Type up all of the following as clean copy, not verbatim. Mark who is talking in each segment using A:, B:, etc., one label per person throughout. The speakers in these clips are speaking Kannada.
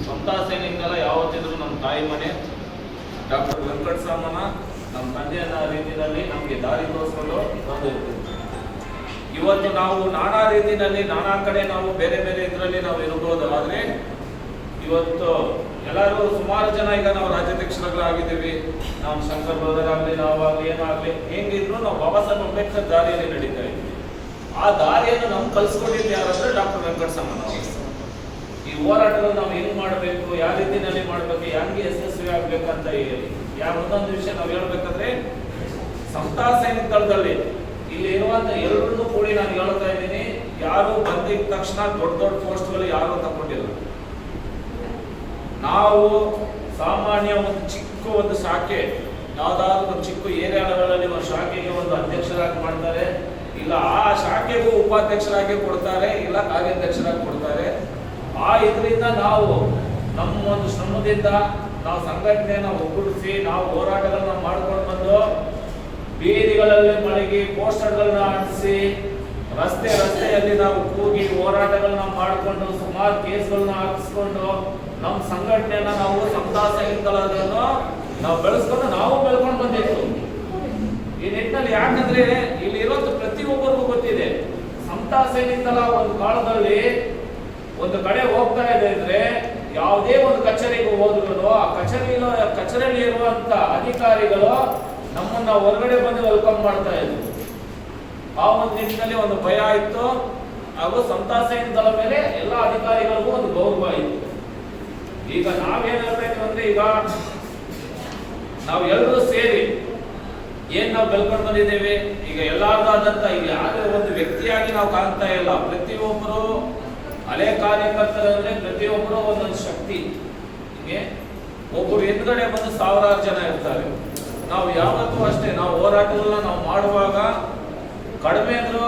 A: ಸಮತಾ ಸೈನಿಕರ ಯಾವತ್ತಿದ್ರು ನಮ್ಮ ತಾಯಿ ಮನೆ ಡಾಕ್ಟರ್ ವೆಂಕಟಸ್ವಾಮನ ನಮ್ಮ ತಂದೆಯ ರೀತಿಯಲ್ಲಿ ನಮಗೆ ದಾರಿ ತೋರಿಸ್ಕೊಂಡು ಬಂದಿರ್ತೀವಿ. ಇವತ್ತು ನಾವು ನಾನಾ ರೀತಿಯಲ್ಲಿ ನಾನಾ ಕಡೆ ನಾವು ಬೇರೆ ಬೇರೆ ಇದರಲ್ಲಿ ನಾವು ಇರಬಹುದು. ಆದರೆ ಇವತ್ತು ಎಲ್ಲರೂ ಸುಮಾರು ಜನ ಈಗ ನಾವು ರಾಜ್ಯಾಧ್ಯಕ್ಷರಾಗಿದ್ದೀವಿ. ನಾವು ಶಂಕರ್ ಬ್ರದರ್ ಆಗಲಿ ನಾವಾಗಲಿ ಏನಾಗಲಿ ಹೆಂಗಿದ್ರು ನಾವು ಬಾಬಾ ಸಾಹೇಬ್ ಅಂಬೇಡ್ಕರ್ ದಾರಿಯಲ್ಲಿ ನಡೀತಾ ಇದ್ವಿ. ಆ ದಾರಿಯನ್ನು ನಮ್ಗೆ ಕಲಿಸ್ಕೊಟ್ಟಿದ್ದು ಯಾರಂದ್ರೆ ಡಾಕ್ಟರ್ ವೆಂಕಟಸ್ವಾಮನ್ ಅವರು. ಈ ಹೋರಾಟಗಳು ನಾವು ಹೆಂಗ್ ಮಾಡಬೇಕು, ಯಾವ ರೀತಿಯಲ್ಲಿ ಮಾಡಬೇಕು, ಹೆಂಗೆ ಯಶಸ್ವಿ ಆಗ್ಬೇಕಂತ ಒಂದೊಂದು ವಿಷಯ ನಾವು ಹೇಳ್ಬೇಕಂದ್ರೆ ಸಮತಾ ಸೈನಿಕ ದಳದಲ್ಲಿ ಇಲ್ಲಿ ಇರುವಂತ ಎಲ್ಲರನ್ನೂ ಕೂಡಿ ನಾನು ಹೇಳ್ತಾ ಇದ್ದೀನಿ. ಯಾರು ಬಂದಿದ ತಕ್ಷಣ ದೊಡ್ಡ ದೊಡ್ಡ ಪೋಸ್ಟ್ಗಳು ಯಾರು ತಗೊಂಡಿಲ್ಲ. ನಾವು ಸಾಮಾನ್ಯ ಒಂದು ಚಿಕ್ಕ ಒಂದು ಶಾಖೆ, ಯಾವ್ದಾದ್ರು ಒಂದು ಚಿಕ್ಕ ಏರಿಯಾಗಳಲ್ಲಿ ಒಂದು ಶಾಖೆಗೆ ಒಂದು ಅಧ್ಯಕ್ಷರಾಗಿ ಮಾಡ್ತಾರೆ, ಇಲ್ಲ ಆ ಶಾಖೆಗೂ ಉಪಾಧ್ಯಕ್ಷರಾಗಿ ಕೊಡ್ತಾರೆ, ಇಲ್ಲ ಕಾರ್ಯಾಧ್ಯಕ್ಷರಾಗಿ ಕೊಡ್ತಾರೆ. ಆ ಇದರಿಂದ ನಾವು ನಮ್ಮ ಒಂದು ಶ್ರಮದಿಂದ ನಾವು ಸಂಘಟನೆಯನ್ನು ಒಗ್ಗೂಡಿಸಿ ನಾವು ಹೋರಾಟಗಳನ್ನ ಮಾಡ್ಕೊಂಡು ಬಂದು ಬೀದಿಗಳಲ್ಲಿ ಮಲಗಿ ಪೋಸ್ಟರ್ಗಳನ್ನ ಅಂಟಿಸಿ ರಸ್ತೆಯಲ್ಲಿ ನಾವು ಕೂಗಿ ಹೋರಾಟಗಳನ್ನ ಮಾಡಿಕೊಂಡು ಸುಮಾರು ಕೇಸ್ಗಳನ್ನ ಹಾಕಿಸ್ಕೊಂಡು ನಮ್ಮ ಸಂಘಟನೆಯನ್ನ ನಾವು ಸಮತಾ ಸೈನಿಕ ದಳವನ್ನು ನಾವು ಬೆಳೆಸ್ಕೊಂಡು ನಾವು ಬೆಳ್ಕೊಂಡು ಬಂದಿತ್ತು. ಈ ನಿಟ್ಟಿನಲ್ಲಿ ಯಾಕಂದ್ರೆ ಇಲ್ಲಿ ಇರೋದು ಪ್ರತಿಯೊಬ್ಬರಿಗೂ ಗೊತ್ತಿದೆ. ಸಮತಾ ಸೈನಿಕ ದಳ ಒಂದು ಕಾಲದಲ್ಲಿ ಒಂದು ಕಡೆ ಹೋಗ್ತಾ ಇದೆ ಅಂದ್ರೆ ಯಾವುದೇ ಒಂದು ಕಚೇರಿಗೆ ಹೋದ್ರು ಆ ಕಚೇರಿಯಲ್ಲಿ ಇರುವಂತ ಅಧಿಕಾರಿಗಳು ನಮ್ಮನ್ನ ಹೊರಗಡೆ ಬಂದು ವೆಲ್ಕಮ್ ಮಾಡ್ತಾ ಇದ್ರು. ಆ ಒಂದು ನಿಟ್ಟಿನಲ್ಲಿ ಒಂದು ಭಯ ಇತ್ತು. ಹಾಗೂ ಸಮತಾ ಸೈನಿಕ ದಳ ಮೇಲೆ ಎಲ್ಲ ಅಧಿಕಾರಿಗಳಿಗೂ ಒಂದು ಗೌರವ ಇತ್ತು. ಈಗ ನಾವೇನ್ ಹೇಳ್ತಾ ಇದ್ವಿ ಅಂದ್ರೆ ಈಗ ನಾವು ಎಲ್ಲರೂ ಸೇರಿ ಏನ್ ನಾವು ಬೆಳ್ಕೊಂಡು ಬಂದಿದ್ದೇವೆ. ಈಗ ಎಲ್ಲಾರ್ದಾದಂತ ಈಗ ಯಾವ್ದೇ ಒಂದು ವ್ಯಕ್ತಿಯಾಗಿ ನಾವು ಕಾಣ್ತಾ ಇಲ್ಲ. ಪ್ರತಿಯೊಬ್ಬರು ಹಳೆ ಕಾರ್ಯಕರ್ತರಂದ್ರೆ ಪ್ರತಿಯೊಬ್ಬರು ಒಂದೊಂದು ಶಕ್ತಿ. ಹೀಗೆ ಒಬ್ಬರು ಎದುರುಗಡೆ ಬಂದು ಸಾವಿರಾರು ಜನ ಇರ್ತಾರೆ. ನಾವು ಯಾವತ್ತೂ ಅಷ್ಟೇ ನಾವು ಹೋರಾಟಗಳನ್ನ ನಾವು ಮಾಡುವಾಗ ಕಡಿಮೆ ಅಂದ್ರು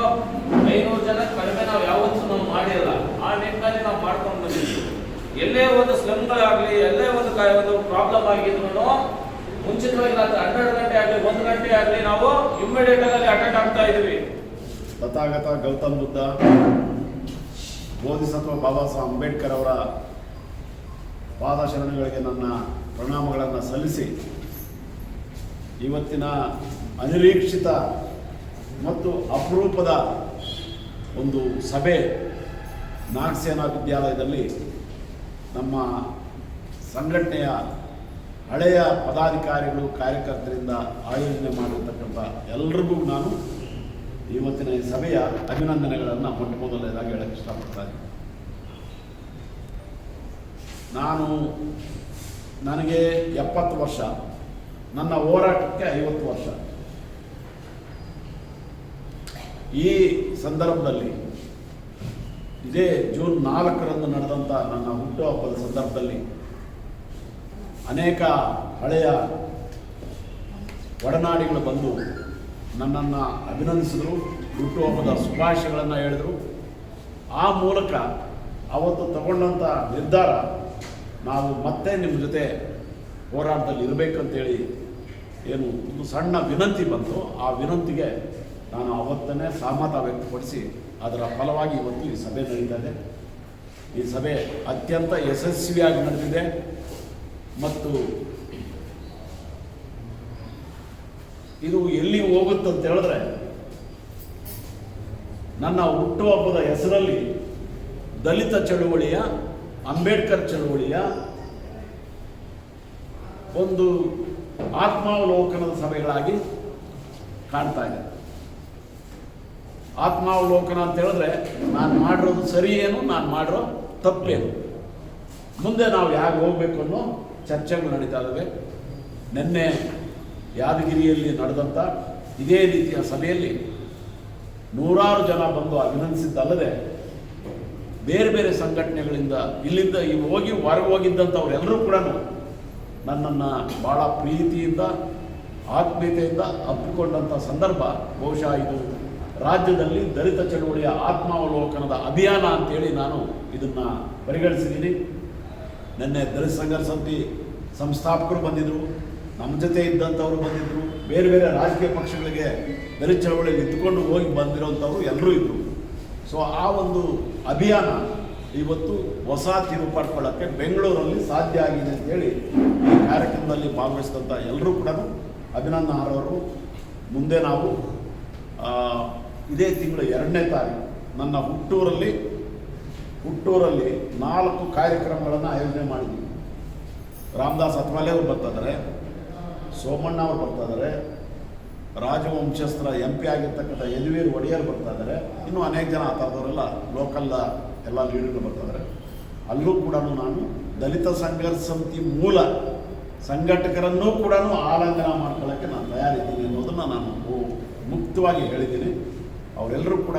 A: 500 ಜನ ಕಡಿಮೆ ನಾವು ಯಾವತ್ತೂ ನಾವು ಮಾಡಿಲ್ಲ. ಆ ನಿಟ್ಟಿನಲ್ಲಿ ನಾವು ಮಾಡ್ಕೊಂಡು ಬಂದಿದ್ವಿ. ಎಲ್ಲೇ ಒಂದು ಸ್ಲಮ್ಗಳಾಗ್ಲಿ ಎಲ್ಲೇ ಒಂದು ಪ್ರಾಬ್ಲಮ್ ಆಗಿದ್ರು ಮುಂಚಿತವಾಗಿ ರಾತ್ರಿ 12 ಗಂಟೆ ಆಗಲಿ 1 ಗಂಟೆ ಆಗಲಿ ನಾವು ಇಮ್ಮಿಡಿಯೇಟ್ ಆಗಿ ಅಟೆಂಡ್ ಆಗ್ತಾ ಇದ್ವಿ.
B: ತಥಾಗತ ಗೌತಮ್ ಬುದ್ಧ ಬೋಧಿಸತ್ವ ಬಾಬಾ ಸಾಹೇಬ್ ಅಂಬೇಡ್ಕರ್ ಅವರ ಪಾದಶರಣಗಳಿಗೆ ನನ್ನ ಪ್ರಣಾಮಗಳನ್ನು ಸಲ್ಲಿಸಿ ಇವತ್ತಿನ ಅನಿರೀಕ್ಷಿತ ಮತ್ತು ಅಪರೂಪದ ಒಂದು ಸಭೆ ನಾಗಸೇನಾ ವಿದ್ಯಾಲಯದಲ್ಲಿ ನಮ್ಮ ಸಂಘಟನೆಯ ಹಳೆಯ ಪದಾಧಿಕಾರಿಗಳು ಕಾರ್ಯಕರ್ತರಿಂದ ಆಯೋಜನೆ ಮಾಡಿರ್ತಕ್ಕಂಥ ಎಲ್ಲರಿಗೂ ನಾನು ಇವತ್ತಿನ ಈ ಸಭೆಯ ಅಭಿನಂದನೆಗಳನ್ನು ಮೊಟ್ಟ ಮೊದಲನೇದಾಗಿ ಹೇಳಕ್ಕೆ ಇಷ್ಟಪಡ್ತಾ ಇದ್ದೀನಿ. ನನಗೆ 70 ವರ್ಷ, ನನ್ನ ಹೋರಾಟಕ್ಕೆ 50 ವರ್ಷ. ಈ ಸಂದರ್ಭದಲ್ಲಿ ಇದೇ ಜೂನ್ 4ರಂದು ನಡೆದಂಥ ನನ್ನ ಹುಟ್ಟುಹಬ್ಬದ ಸಂದರ್ಭದಲ್ಲಿ ಅನೇಕ ಹಳೆಯ ಒಡನಾಡಿಗಳು ಬಂದು ನನ್ನನ್ನು ಅಭಿನಂದಿಸಿದ್ರು, ಹುಟ್ಟುಹಬ್ಬದ ಶುಭಾಶಯಗಳನ್ನು ಹೇಳಿದರು. ಆ ಮೂಲಕ ಅವತ್ತು ತಗೊಂಡಂಥ ನಿರ್ಧಾರ ನಾವು ಮತ್ತೆ ನಿಮ್ಮ ಜೊತೆ ಹೋರಾಟದಲ್ಲಿ ಇರಬೇಕಂತೇಳಿ ಏನು ಒಂದು ಸಣ್ಣ ವಿನಂತಿ ಬಂತು. ಆ ವಿನಂತಿಗೆ ನಾನು ಅವತ್ತನ್ನೇ ಸಹಮತ ವ್ಯಕ್ತಪಡಿಸಿ ಅದರ ಫಲವಾಗಿ ಇವತ್ತು ಈ ಸಭೆ ನಡೀತಾ ಇದೆ. ಈ ಸಭೆ ಅತ್ಯಂತ ಯಶಸ್ವಿಯಾಗಿ ನಡೆದಿದೆ ಮತ್ತು ಇದು ಎಲ್ಲಿ ಹೋಗುತ್ತಂತ ಹೇಳಿದ್ರೆ ನನ್ನ ಹುಟ್ಟುಹಬ್ಬದ ಹೆಸರಲ್ಲಿ ದಲಿತ ಚಳುವಳಿಯ ಅಂಬೇಡ್ಕರ್ ಚಳುವಳಿಯ ಒಂದು ಆತ್ಮಾವಲೋಕನದ ಸಭೆಗಳಾಗಿ ಕಾಣ್ತಾ ಇದೆ. ಆತ್ಮಾವಲೋಕನ ಅಂತ ಹೇಳಿದ್ರೆ ನಾನು ಮಾಡಿರೋದು ಸರಿ ಏನು, ನಾನು ಮಾಡಿರೋ ತಪ್ಪೇನು, ಮುಂದೆ ನಾವು ಹೇಗೆ ಹೋಗ್ಬೇಕು ಅನ್ನೋ ಚರ್ಚೆಗಳು ನಡೀತಾ ಇದ್ದಾವೆ. ನಿನ್ನೆ ಯಾದಗಿರಿಯಲ್ಲಿ ನಡೆದಂಥ ಇದೇ ರೀತಿಯ ಸಭೆಯಲ್ಲಿ ನೂರಾರು ಜನ ಬಂದು ಅಭಿನಂದಿಸಿದ್ದಲ್ಲದೆ ಬೇರೆ ಬೇರೆ ಸಂಘಟನೆಗಳಿಂದ ಇಲ್ಲಿಂದ ಹೋಗಿ ಹೊರಗೆ ಹೋಗಿದ್ದಂಥವ್ರೆಲ್ಲರೂ ಕೂಡ ನನ್ನನ್ನು ಭಾಳ ಪ್ರೀತಿಯಿಂದ ಆತ್ಮೀಯತೆಯಿಂದ ಅಪ್ಪಿಕೊಂಡಂಥ ಸಂದರ್ಭ ಬಹುಶಃ ಇದು ರಾಜ್ಯದಲ್ಲಿ ದಲಿತ ಚಳುವಳಿಯ ಆತ್ಮಾವಲೋಕನದ ಅಭಿಯಾನ ಅಂತೇಳಿ ನಾನು ಇದನ್ನು ಪರಿಗಣಿಸಿದ್ದೀನಿ. ನಿನ್ನೆ ದಲಿತ ಸಂಘರ್ಷ ಸಮಿತಿ ಸಂಸ್ಥಾಪಕರು ಬಂದಿದ್ದರು, ನಮ್ಮ ಜೊತೆ ಇದ್ದಂಥವ್ರು ಬಂದಿದ್ದರು, ಬೇರೆ ಬೇರೆ ರಾಜಕೀಯ ಪಕ್ಷಗಳಿಗೆ ದಲಿತ ಚಳವಳಿಯಲ್ಲಿ ನಿಂತುಕೊಂಡು ಹೋಗಿ ಬಂದಿರೋಂಥವ್ರು ಎಲ್ಲರೂ ಇದ್ದರು. ಸೊ ಆ ಒಂದು ಅಭಿಯಾನ ಇವತ್ತು ಹೊಸ ತಿರುವು ಪಡ್ಕೊಳ್ಳೋಕ್ಕೆ ಬೆಂಗಳೂರಲ್ಲಿ ಸಾಧ್ಯ ಆಗಿದೆ ಅಂತೇಳಿ ಈ ಕಾರ್ಯಕ್ರಮದಲ್ಲಿ ಭಾಗವಹಿಸಿದಂಥ ಎಲ್ಲರೂ ಕೂಡ ಅಭಿನಂದನಾರ್ಹರು. ಮುಂದೆ ನಾವು ಇದೇ ತಿಂಗಳು 2ನೇ ತಾರೀಕು ನನ್ನ ಹುಟ್ಟೂರಲ್ಲಿ 4 ಕಾರ್ಯಕ್ರಮಗಳನ್ನು ಆಯೋಜನೆ ಮಾಡಿದ್ದೀವಿ. ರಾಮದಾಸ್ ಅತ್ವಾಲೆ ಅವರು ಬರ್ತಾಯಿದ್ದಾರೆ, ಸೋಮಣ್ಣ ಅವರು ಬರ್ತಾಯಿದ್ದಾರೆ, ರಾಜವಂಶಸ್ತ್ರ MP ಆಗಿರ್ತಕ್ಕಂಥ ಯದುವೀರ್ ಒಡೆಯರ್ ಬರ್ತಾ ಇದ್ದಾರೆ, ಇನ್ನೂ ಅನೇಕ ಜನ ಆ ಥರದವರೆಲ್ಲ ಲೋಕಲ್ ಎಲ್ಲ ಲೀಡರ್ಗಳು ಬರ್ತಾ ಇದ್ದಾರೆ. ಅಲ್ಲೂ ಕೂಡ ನಾನು ದಲಿತ ಸಂಘರ್ಷ ಸಮಿತಿ ಮೂಲ ಸಂಘಟಕರನ್ನೂ ಕೂಡ ಆಲಂಘನ ಮಾಡ್ಕೊಳ್ಳೋಕ್ಕೆ ನಾನು ತಯಾರಿದ್ದೀನಿ ಅನ್ನೋದನ್ನು ನಾನು ಮುಕ್ತವಾಗಿ ಹೇಳಿದ್ದೀನಿ. ಅವರೆಲ್ಲರೂ ಕೂಡ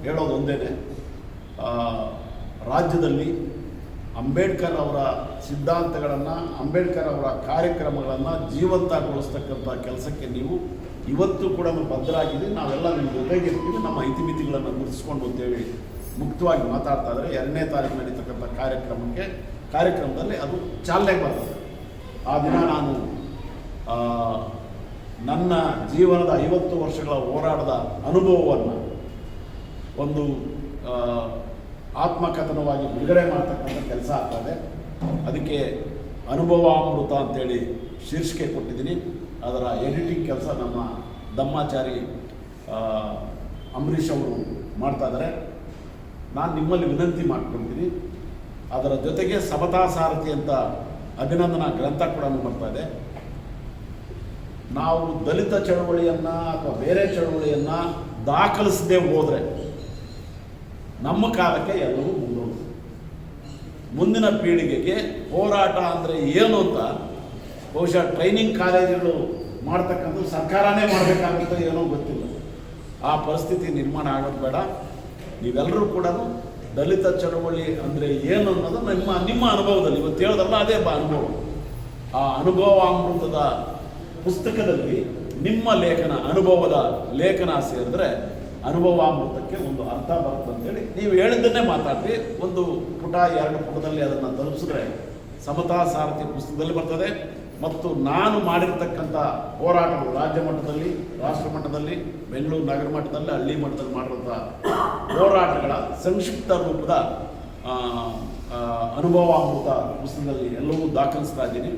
B: ಹೇಳೋದು ಒಂದೇ, ರಾಜ್ಯದಲ್ಲಿ ಅಂಬೇಡ್ಕರ್ ಅವರ ಸಿದ್ಧಾಂತಗಳನ್ನು, ಅಂಬೇಡ್ಕರ್ ಅವರ ಕಾರ್ಯಕ್ರಮಗಳನ್ನು ಜೀವಂತಗೊಳಿಸ್ತಕ್ಕಂಥ ಕೆಲಸಕ್ಕೆ ನೀವು ಇವತ್ತು ಕೂಡ ಬದ್ಧರಾಗಿದೆ. ನಾವೆಲ್ಲ ನಿಮ್ಮ ಜೊತೆಗಿರ್ತೀವಿ, ನಮ್ಮ ಇತಿಮಿತಿಗಳನ್ನು ಗುರುತಿಸ್ಕೊಂಡು ಅಂತೇಳಿ ಮುಕ್ತವಾಗಿ ಮಾತಾಡ್ತಾ ಇದ್ದಾರೆ. 2ನೇ ತಾರೀಕು ನಡೀತಕ್ಕಂಥ ಕಾರ್ಯಕ್ರಮದಲ್ಲಿ ಅದು ಚಾಲನೆಗೆ ಬರ್ತದೆ. ಆ ದಿನ ನಾನು ನನ್ನ ಜೀವನದ 50 ವರ್ಷಗಳ ಹೋರಾಟದ ಅನುಭವವನ್ನು ಒಂದು ಆತ್ಮಕಥನವಾಗಿ ಬಿಡುಗಡೆ ಮಾಡ್ತಕ್ಕಂಥ ಕೆಲಸ ಆಗ್ತದೆ. ಅದಕ್ಕೆ ಅನುಭವಾಮೃತ ಅಂತೇಳಿ ಶೀರ್ಷಿಕೆ ಕೊಟ್ಟಿದ್ದೀನಿ. ಅದರ ಎಡಿಟಿಂಗ್ ಕೆಲಸ ನಮ್ಮ ದಮ್ಮಾಚಾರಿ ಅಂಬರೀಷ್ ಅವರು ಮಾಡ್ತಾ ಇದ್ದಾರೆ. ನಾನು ನಿಮ್ಮಲ್ಲಿ ವಿನಂತಿ ಮಾಡ್ಕೊಳ್ತೀನಿ, ಅದರ ಜೊತೆಗೆ ಸಮತಾ ಸಾರಥಿ ಅಂತ ಅಭಿನಂದನಾ ಗ್ರಂಥ ಕೂಡ ಬರ್ತಾ ಇದೆ. ನಾವು ದಲಿತ ಚಳವಳಿಯನ್ನು ಅಥವಾ ಬೇರೆ ಚಳವಳಿಯನ್ನು ದಾಖಲಿಸದೆ ಹೋದರೆ ನಮ್ಮ ಕಾಲಕ್ಕೆ ಎಲ್ಲವೂ ಮುಂದೋಗುತ್ತೆ. ಮುಂದಿನ ಪೀಳಿಗೆಗೆ ಹೋರಾಟ ಅಂದರೆ ಏನು ಅಂತ ಬಹುಶಃ ಟ್ರೈನಿಂಗ್ ಕಾಲೇಜುಗಳು ಮಾಡ್ತಕ್ಕಂಥ ಸರ್ಕಾರನೇ ಮಾಡಬೇಕಾಗುತ್ತೆ, ಏನೋ ಗೊತ್ತಿಲ್ಲ. ಆ ಪರಿಸ್ಥಿತಿ ನಿರ್ಮಾಣ ಆಗೋದು ಬೇಡ. ನೀವೆಲ್ಲರೂ ಕೂಡ ದಲಿತ ಚಳವಳಿ ಅಂದರೆ ಏನು ಅನ್ನೋದು ನಿಮ್ಮ ಅನುಭವದಲ್ಲಿ ಇವತ್ತು ಹೇಳೋದಲ್ಲ, ಅದೇ ಅನುಭವ. ಆ ಅನುಭವಾಮೃತದ ಪುಸ್ತಕದಲ್ಲಿ ನಿಮ್ಮ ಅನುಭವದ ಲೇಖನ ಸೇರಿದ್ರೆ ಅನುಭವಾಮೃತಕ್ಕೆ ಒಂದು ಅರ್ಥ ಬರುತ್ತೆ ಅಂತೇಳಿ ನೀವು ಹೇಳಿದ್ದನ್ನೇ ಮಾತಾಡಿ ಒಂದು ಪುಟ 2 ಪುಟದಲ್ಲಿ ಅದನ್ನು ತಲುಪಿಸಿದ್ರೆ ಸಮತಾ ಸಾರಥಿ ಪುಸ್ತಕದಲ್ಲಿ ಬರ್ತದೆ. ಮತ್ತು ನಾನು ಮಾಡಿರ್ತಕ್ಕಂಥ ಹೋರಾಟಗಳು ರಾಜ್ಯ ಮಟ್ಟದಲ್ಲಿ, ರಾಷ್ಟ್ರ ಮಟ್ಟದಲ್ಲಿ, ಬೆಂಗಳೂರು ನಗರ ಮಟ್ಟದಲ್ಲಿ, ಹಳ್ಳಿ ಮಟ್ಟದಲ್ಲಿ ಮಾಡಿರೋಂಥ ಹೋರಾಟಗಳ ಸಂಕ್ಷಿಪ್ತ ರೂಪದ ಅನುಭವಾಮೃತ ಪುಸ್ತಕದಲ್ಲಿ ಎಲ್ಲವೂ ದಾಖಲಿಸ್ತಾ ಇದ್ದೀನಿ.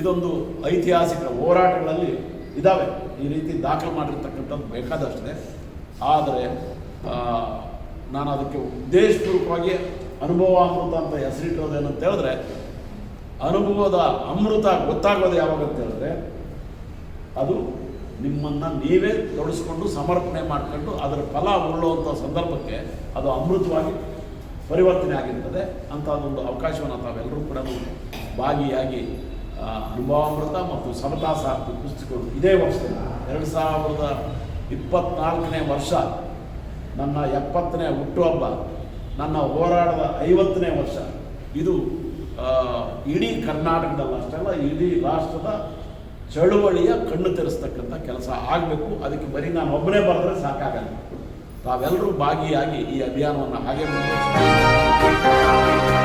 B: ಇದೊಂದು ಐತಿಹಾಸಿಕ ಹೋರಾಟಗಳಲ್ಲಿ ಇದ್ದಾವೆ, ಈ ರೀತಿ ದಾಖಲು ಮಾಡಿರ್ತಕ್ಕಂಥದ್ದು ಬೇಕಾದಷ್ಟಿದೆ. ಆದರೆ ನಾನು ಅದಕ್ಕೆ ಉದ್ದೇಶಪೂರ್ವಕವಾಗಿ ಅನುಭವಾಮೃತ ಅಂತ ಹೆಸರಿಟ್ಟೋದೇನಂತ ಹೇಳಿದ್ರೆ, ಅನುಭವದ ಅಮೃತ ಗೊತ್ತಾಗೋದು ಯಾವಾಗ ಅಂತ ಹೇಳಿದ್ರೆ ಅದು ನಿಮ್ಮನ್ನು ನೀವೇ ತೊಡಸ್ಕೊಂಡು ಸಮರ್ಪಣೆ ಮಾಡ್ಕೊಂಡು ಅದರ ಫಲ ಉಳ್ಳೋವಂಥ ಸಂದರ್ಭಕ್ಕೆ ಅದು ಅಮೃತವಾಗಿ ಪರಿವರ್ತನೆ ಆಗಿರ್ತದೆ. ಅಂಥದ್ದೊಂದು ಅವಕಾಶವನ್ನು ತಾವೆಲ್ಲರೂ ಕೂಡ ಭಾಗಿಯಾಗಿ ಅನುಭವಾಮೃತ ಮತ್ತು ಸಮತಾ ಸಾರಥಿ ಪುಸ್ತಕಗಳು ಇದೇ ವರ್ಷದಲ್ಲಿ 2024ನೇ ವರ್ಷ ನನ್ನ 70ನೇ ಹುಟ್ಟುಹಬ್ಬ, ನನ್ನ ಹೋರಾಟದ 50ನೇ ವರ್ಷ. ಇದು ಇಡೀ ಕರ್ನಾಟಕದಲ್ಲಿ ಅಷ್ಟಲ್ಲ, ಇಡೀ ರಾಷ್ಟ್ರದ ಚಳುವಳಿಯ ಕಣ್ಣು ತೆರೆಸ್ತಕ್ಕಂಥ ಕೆಲಸ ಆಗಬೇಕು. ಅದಕ್ಕೆ ಬರೀ ನಾನು ಒಬ್ಬನೇ ಬರೆದ್ರೆ ಸಾಕಾಗಲ್ಲ. ತಾವೆಲ್ಲರೂ ಭಾಗಿಯಾಗಿ ಈ ಅಭಿಯಾನವನ್ನು ಹಾಗೆ ಮುಂದುವರಿಸಬೇಕು.